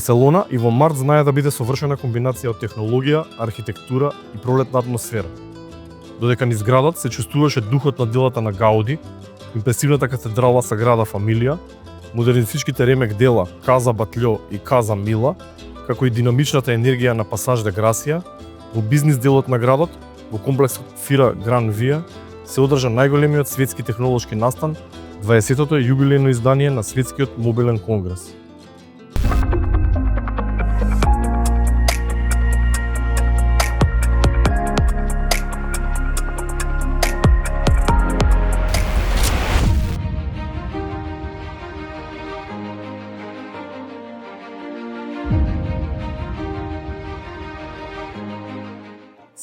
Барселона и во март знае да биде совршена комбинација од технологија, архитектура и пролетна атмосфера. Додека низ градот се чувствуваше духот на делата на Гауди, импресивната катедрала Саграда Фамилија, модернистичките ремек дела Каза Батљо и Каза Мила, како и динамичната енергија на Пасаж де Грасија, во бизнис делот на градот, во комплексот Фира Гран Вија, се одржа најголемиот светски технолошки настан, 20-тото јубилејно издание на Светскиот мобилен конгрес.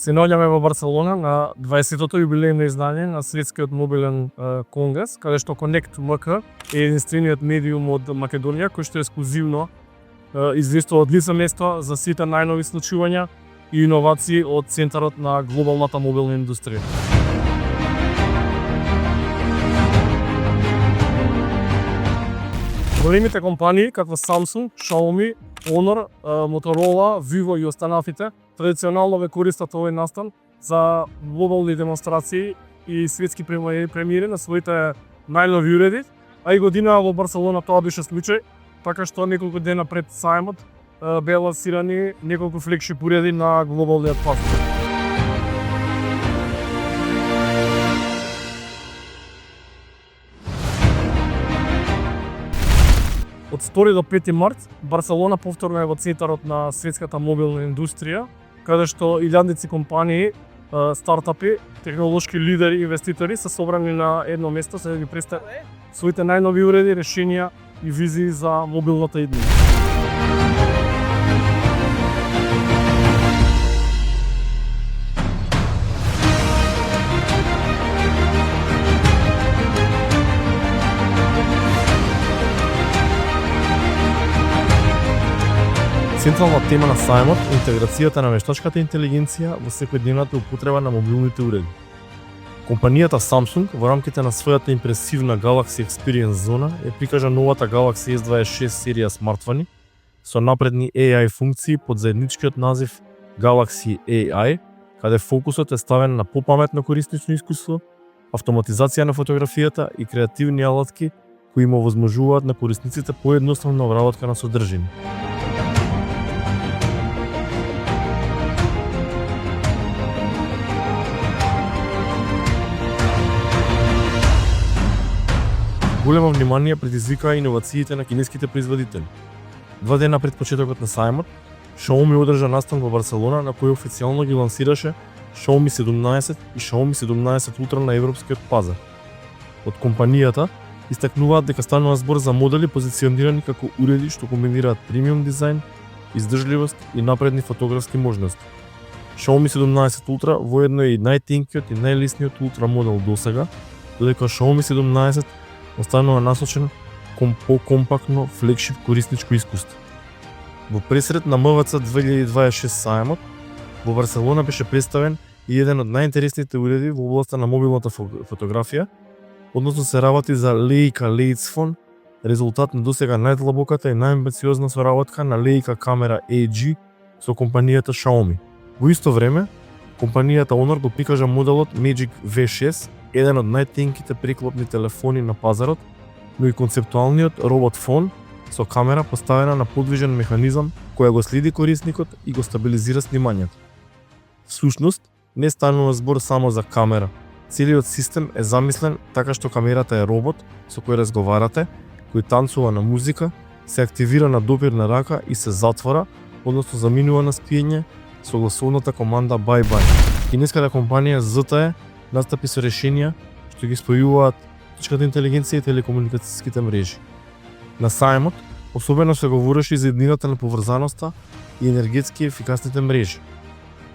Се наоѓаме во Барселона на 20-тото јубилејно издание на Светскиот мобилен конгрес, каде што Connect МК е единствениот медиум од Македонија кој што ексклузивно известува од лице место за сите најнови случувања и иновации од центарот на глобалната мобилна индустрија. Големите компании како Samsung, Xiaomi, Honor, Motorola, Vivo и останатите традиционално ве користат овој настан за глобални демонстрации и светски премиери на своите најнови уреди, а и година во Барселона тоа беше случај, така што неколку дена пред сајмот беа лансирани неколку флагшип уреди на глобалниот пазар. Од 2 до 5 март, Барселона повторно е во центарот на светската мобилна индустрија, каде што илјадници компании, стартапи, технолошки лидери и инвеститори се собрани на едно место за да ги представат своите најнови уреди, решенија и визии за мобилната иднина. Централна тема на сајмот е интеграцијата на вештачката интелигенција во секојдневната употреба на мобилните уреди. Компанијата Samsung во рамките на својата импресивна Galaxy Experience зона е прикажа новата Galaxy S26 серија смартфони со напредни AI функции под заедничкиот назив Galaxy AI, каде фокусот е ставен на попаметно кориснично искуство, автоматизација на фотографијата и креативни алатки кои им овозможуваат на корисниците поедноставна обработка на содржини. Големо внимание предизвикаа иновациите на кинеските производители. 2 дена пред почетокот на сајмот, Xiaomi одржа настан во Барселона на кој официјално ги лансираше Xiaomi 17 и Xiaomi 17 Ultra на европскиот пазар. Од компанијата истакнуваат дека станува збор за модели позиционирани како уреди што комбинираат премиум дизајн, издржливост и напредни фотографски можности. Xiaomi 17 Ultra воедно е и најтенкиот и најлесниот Ultra модел досега, додека Xiaomi 17 останува насочен кон покомпактно флагшип корисничко искуство. Во пресред на МВЦ 2026 сајмот, во Барселона беше представен и еден од најинтересните уреди во областа на мобилната фотографија, односно се работи за Leica Leitz-Phone, резултат на досега најдлабоката и најамбициозна соработка на Leica камера AG со компанијата Xiaomi. Во исто време, компанијата Honor го прикажа моделот Magic V6, еден од најтенките преклопни телефони на пазарот, но и концептуалниот робот фон со камера поставена на подвижен механизам која го следи корисникот и го стабилизира снимањето. Всушност, не станува збор само за камера. Целиот систем е замислен така што камерата е робот со кој разговарате, кој танцува на музика, се активира на допир на рака и се затвора, односно заминува на спиење со гласовната команда Bye Bye. Кинеската компанија ZTE настапи со решенија што ги спојуваат вештачката интелигенција и телекомуникацијските мрежи. На сајмот особено се говореше за еднината на поврзаноста и енергетски ефикасните мрежи.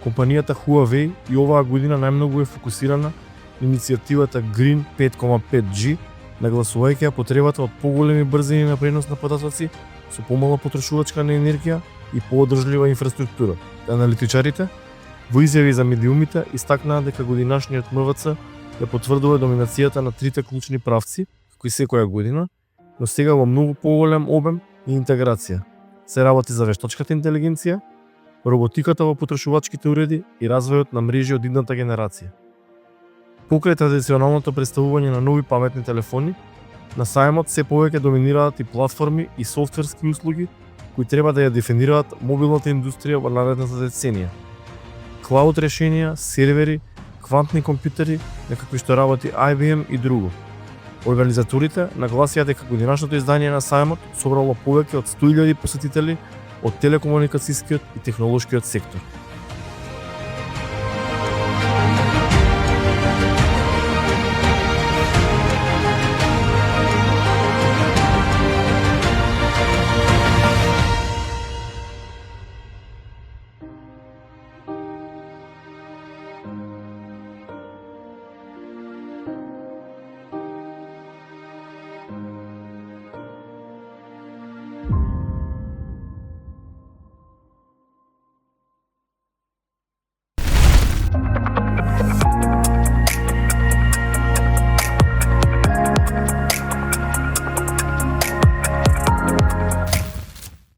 Компанијата Huawei и оваа година најмногу е фокусирана на иницијативата Green 5.5G, нагласувајќи ја потребата од поголеми брзини на пренос на податоци со помала потрошувачка на енергија и поодржлива инфраструктура. Аналитичарите во изјави за медиумите истакнаа дека годинашниот МВЦ ја потврдува доминацијата на трите клучни правци, како и секоја година, но сега во многу поголем обем и интеграција. се работи за вештачката интелигенција, роботиката во потрошувачките уреди и развојот на мрежи од идната генерација. Покрај традиционалното представување на нови паметни телефони, на сајмот се повеќе доминираат и платформи и софтверски услуги кои треба да ја дефинираат мобилната индустрија во наредната деценија. Клауд решенија, сервери, квантни компјутери, на какви што работи IBM и друго. Организаторите нагласија дека годинашното издание на сајмот собрало повеќе од 100.000 посетители од телекомуникацијскиот и технолошкиот сектор.